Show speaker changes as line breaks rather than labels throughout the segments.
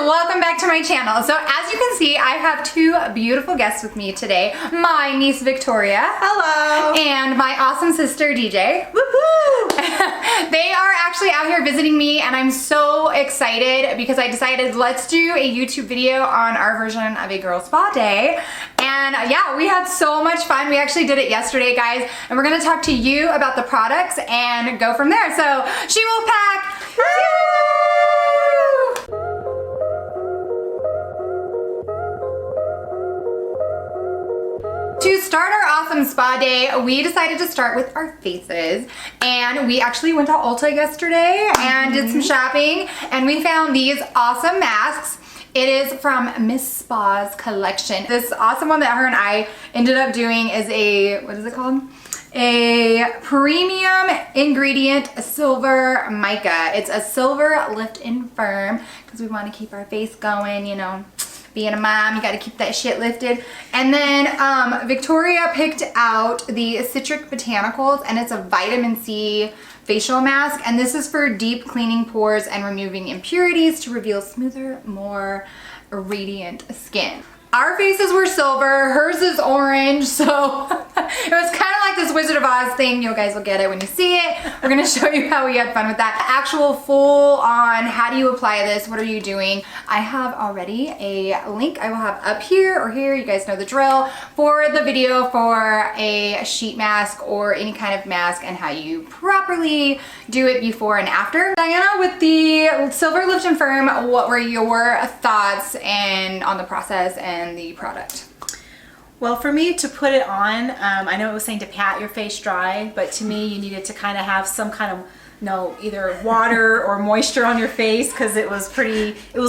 welcome back to my channel. So as you can see, I have two beautiful guests with me today. My niece Victoria.
Hello.
And my awesome sister DJ.
Woohoo!
They are actually out here visiting me and I'm so excited because I decided let's do a YouTube video on our version of a girl spa day. And yeah, we had so much fun. We actually did it yesterday, guys. And we're gonna talk to you about the products and go from there. So she will pack. To start our awesome spa day, we decided to start with our faces, and we actually went to Ulta yesterday and did some shopping, and we found these awesome masks. It is from Miss Spa's collection. This awesome one that her and I ended up doing is a, what is it called? A premium ingredient silver mica. It's a silver lift and firm because we want to keep our face going, you know. Being a mom, you gotta keep that shit lifted. And then Victoria picked out the Citric Botanicals, and it's a vitamin C facial mask, and this is for deep cleaning pores and removing impurities to reveal smoother, more radiant skin. Our faces were silver, hers is orange, so it was kind of like this Wizard of Oz thing. You guys will get it when you see it. We're gonna show you how we had fun with that. Actual full on, how do you apply this? What are you doing? I have already a link I will have up here or here, you guys know the drill, for the video for a sheet mask or any kind of mask and how you properly do it before and after. Diana, with the Silver Lift and Firm, what were your thoughts and on the process and the product?
Well, for me to put it on, I know it was saying to pat your face dry, but to me you needed to kind of have some kind of, either water or moisture on your face, because it was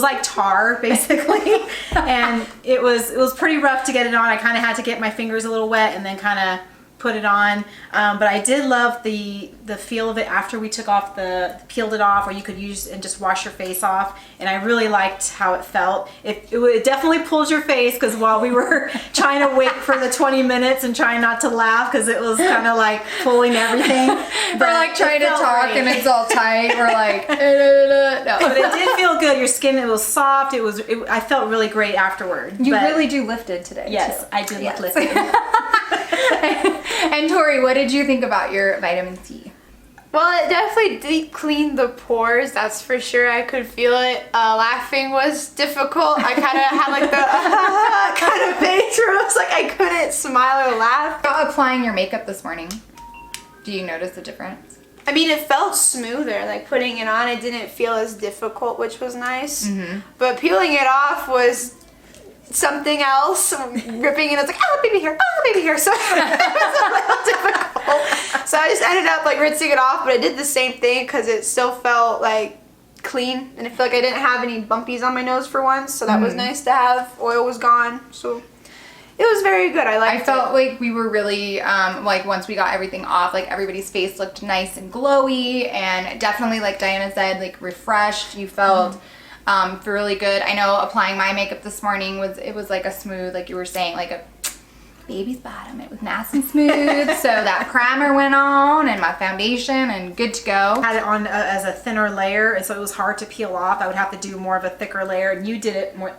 like tar basically. And it was pretty rough to get it on. I kind of had to get my fingers a little wet and then kind of put it on, but I did love the feel of it after we took off peeled it off, or you could use and just wash your face off, and I really liked how it felt. It definitely pulls your face, because while we were trying to wait for the 20 minutes and trying not to laugh because it was kind of like pulling everything.
We're like trying to talk great. And it's all tight. We're like, no.
But it did feel good. Your skin, it was soft. I felt really great afterward.
You really do lifted today.
Yes, too. I did look lifted.
And Tori, what did you think about your vitamin C?
Well, it definitely deep cleaned the pores, that's for sure. I could feel it. Laughing was difficult. I kind of had like the kind of face where it was like I couldn't smile or laugh.
About applying your makeup this morning, do you notice the difference?
I mean, it felt smoother. Like putting it on, it didn't feel as difficult, which was nice. But peeling it off was something else. Ripping it, I was like, oh, baby hair, oh, baby hair. So it was a little difficult. So I just ended up like rinsing it off, but I did the same thing because it still felt like clean, and I feel like I didn't have any bumpies on my nose for once, so that was nice to have. Oil was gone, so it was very good. I
felt like we were really, like once we got everything off, like everybody's face looked nice and glowy, and definitely, like Diana said, like refreshed. You felt really good. I know applying my makeup this morning was like a smooth, like you were saying, like a baby's bottom. It was nice and smooth. So that primer went on and my foundation and good to go.
Had it on as a thinner layer, and so it was hard to peel off. I would have to do more of a thicker layer, and you did it more.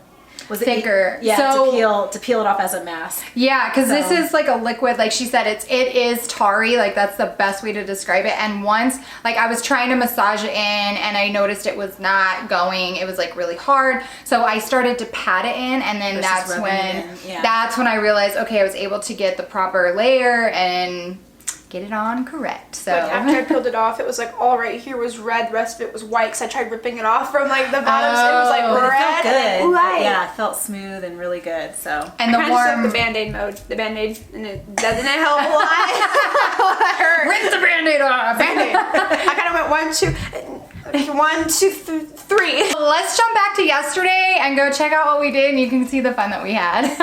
Was
thicker.
Yeah,
so,
to peel it off as a mask.
Yeah, because this is like a liquid, like she said, it is tarry, like that's the best way to describe it. And once, like I was trying to massage it in and I noticed it was not going, it was like really hard. So I started to pat it in, and then that's when I realized, okay, I was able to get the proper layer and get it on correct. So
like after I peeled it off, it was like all right here was red, the rest of it was white, because I tried ripping it off from like the bottom, so it was like red.
It felt good.
White.
Yeah, it felt smooth and really good. So
and the warm,
the Band-Aid mode, and it doesn't help a lot.
Rinse the Band-Aid off.
Band-Aid. I kind of went 1, 2, 3.
Let's jump back to yesterday and go check out what we did, and you can see the fun that we had.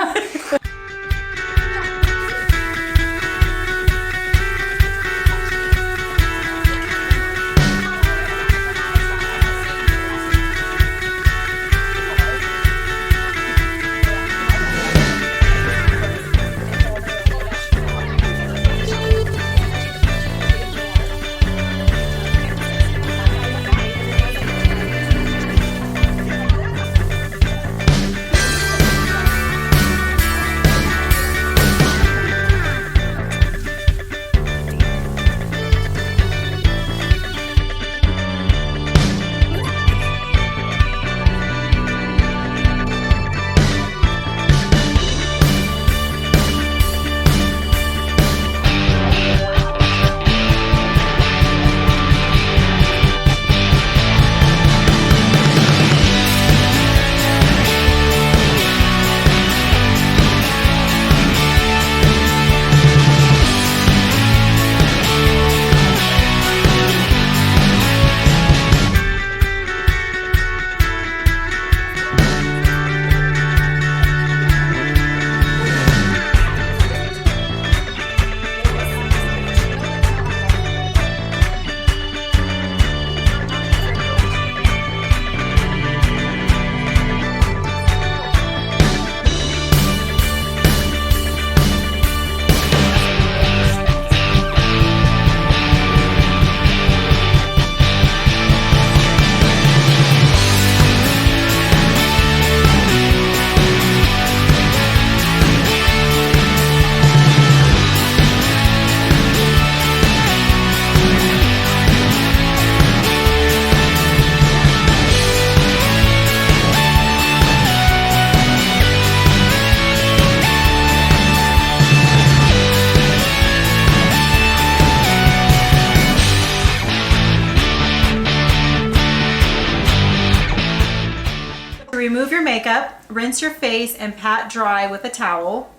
remove your makeup, rinse your face, and pat dry with a towel.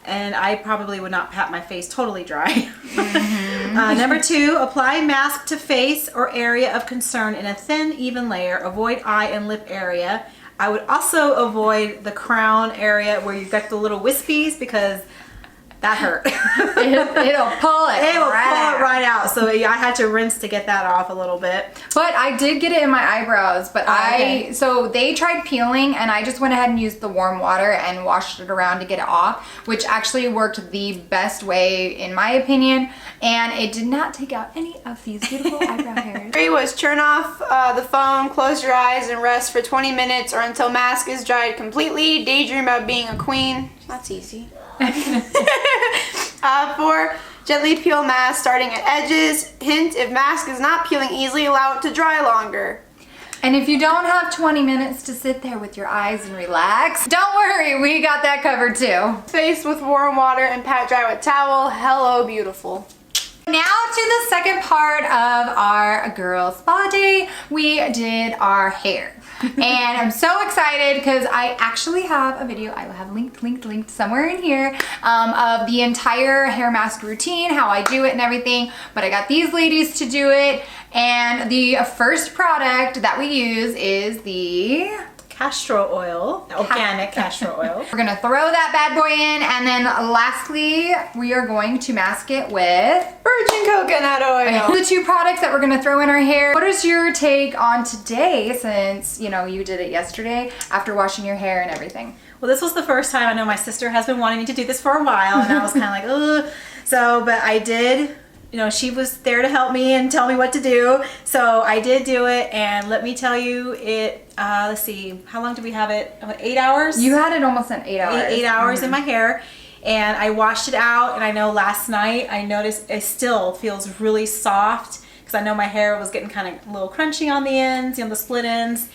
And I probably would not pat my face totally dry. Number 2, apply mask to face or area of concern in a thin, even layer. Avoid eye and lip area. I would also avoid the crown area where you've got the little wispies because that hurt.
It'll pull it
right out. So yeah, I had to rinse to get that off a little bit.
But I did get it in my eyebrows. But
okay.
So they tried peeling, and I just went ahead and used the warm water and washed it around to get it off, which actually worked the best way in my opinion. And it did not take out any of these beautiful eyebrow hairs.
3 was turn off the phone, close your eyes, and rest for 20 minutes or until mask is dried completely. Daydream about being a queen. That's easy. 4, gently peel mask starting at edges. Hint, if mask is not peeling easily, allow it to dry longer.
And if you don't have 20 minutes to sit there with your eyes and relax, don't worry, we got that covered too.
Face with warm water and pat dry with towel. Hello, beautiful.
Now to the second part of our girl spa day. We did our hair. And I'm so excited because I actually have a video I will have linked somewhere in here of the entire hair mask routine, how I do it and everything. But I got these ladies to do it. And the first product that we use is the
Castor Oil, organic castor oil.
We're gonna throw that bad boy in, and then lastly, we are going to mask it with
Virgin coconut oil.
the 2 products that we're gonna throw in our hair. What is your take on today, since you know you did it yesterday after washing your hair and everything?
Well, this was the first time. I know my sister has been wanting me to do this for a while, and I was kind of like, ugh. So, but I did. You know, she was there to help me and tell me what to do. So I did do it, and let me tell you, it, let's see, how long did we have it? 8 hours?
You had it almost in 8 hours.
8 hours in my hair, and I washed it out, and I know last night I noticed it still feels really soft because I know my hair was getting kind of a little crunchy on the ends, you know, the split ends.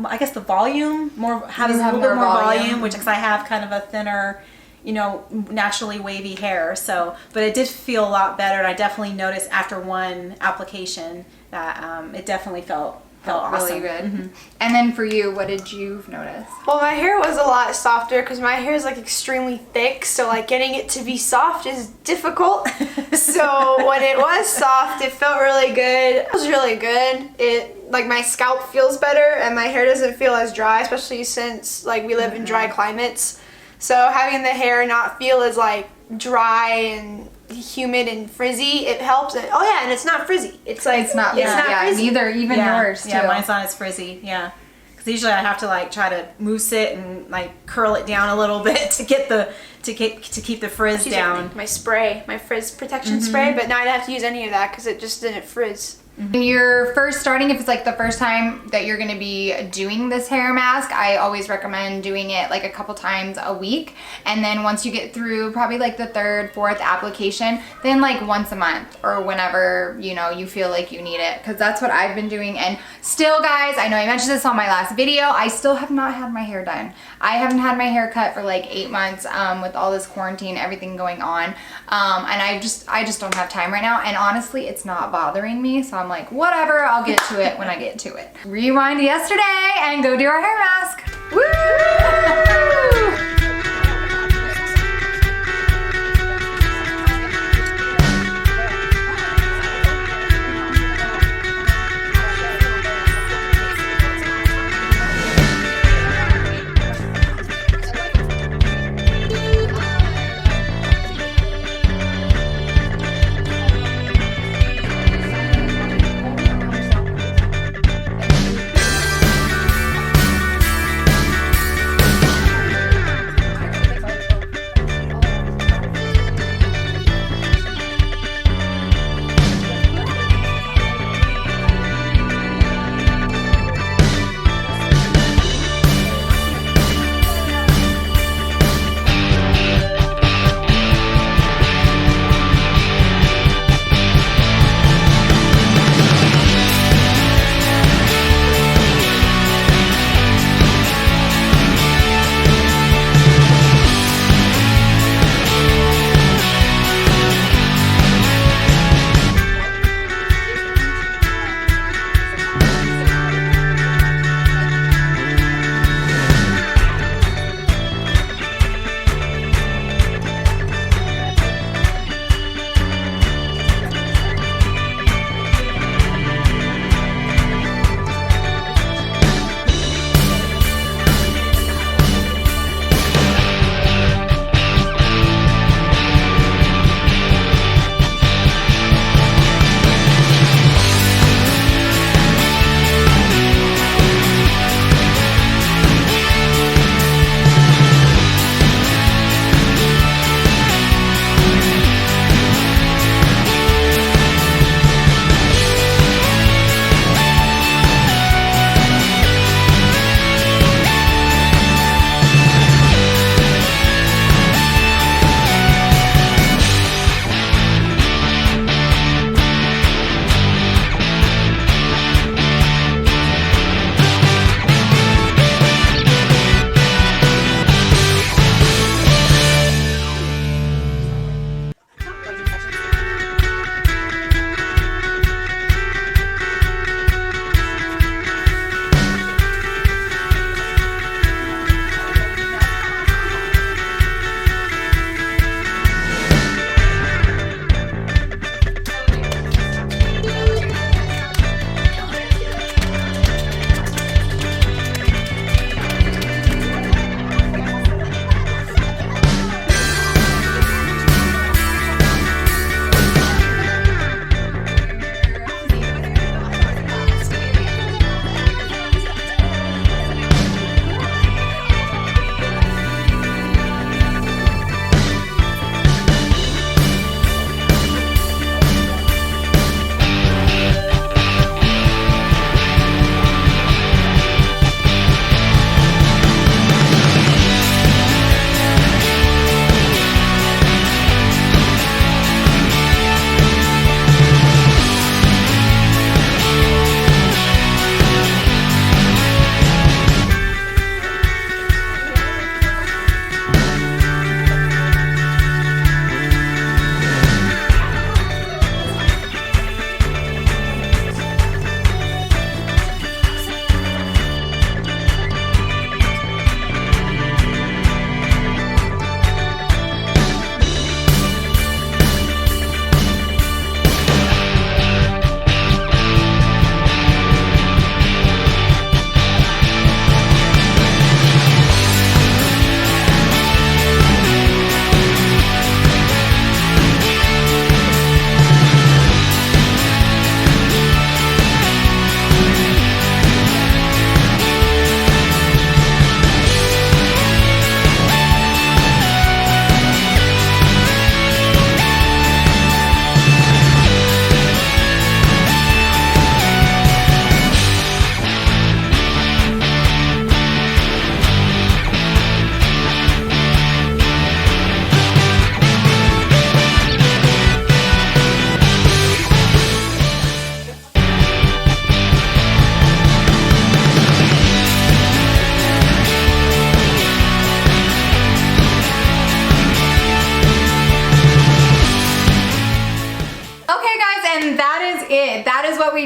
I guess the volume has a little bit more volume, which because I have kind of a thinner, you know, naturally wavy hair. So, but it did feel a lot better, and I definitely noticed after one application that it definitely felt awesome.
Really good. And then for you, what did you notice?
Well, my hair was a lot softer because my hair is like extremely thick, so like getting it to be soft is difficult. So when it was soft, it felt really good. It was really good. It like my scalp feels better and my hair doesn't feel as dry, especially since like we live in dry climates. So having the hair not feel as like dry and humid and frizzy, it helps. Oh yeah, and it's not frizzy. It's like
It's not frizzy. Neither, even yours too.
Yeah, mine's not as frizzy. Yeah, because usually I have to like try to mousse it and like curl it down a little bit to get the to keep the frizz down.
My spray, my frizz protection spray, but now I don't have to use any of that because it just didn't frizz.
When you're first starting, if it's like the first time that you're gonna be doing this hair mask, I always recommend doing it like a couple times a week. And then once you get through probably like the 3rd, 4th application, then like once a month or whenever, you know, you feel like you need it. Cause that's what I've been doing. And still guys, I know I mentioned this on my last video, I still have not had my hair done. I haven't had my hair cut for like 8 months with all this quarantine, everything going on. And I just don't have time right now. And honestly, it's not bothering me. So I'm like, whatever, I'll get to it when I get to it. Rewind to yesterday and go do our hair mask. Woo!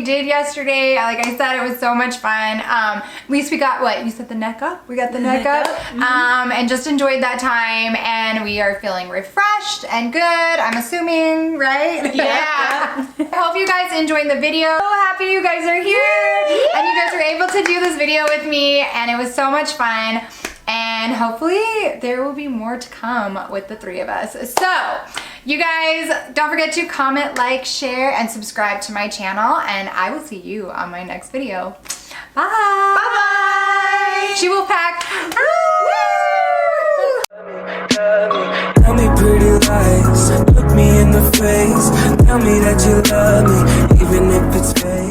did yesterday. Like I said, it was so much fun. At least we got what? You said the neck up? We got the neck up. And just enjoyed that time. And we are feeling refreshed and good, I'm assuming, right?
Yeah.
I hope you guys enjoyed the video. So happy you guys are here. And you guys were able to do this video with me. And it was so much fun. And hopefully there will be more to come with the three of us. So you guys, don't forget to comment, like, share, and subscribe to my channel. And I will see you on my next video. Bye.
Bye-bye.
She will pack.
Tell me pretty lies, look me in the face. Tell me that you love me, even if it's fake.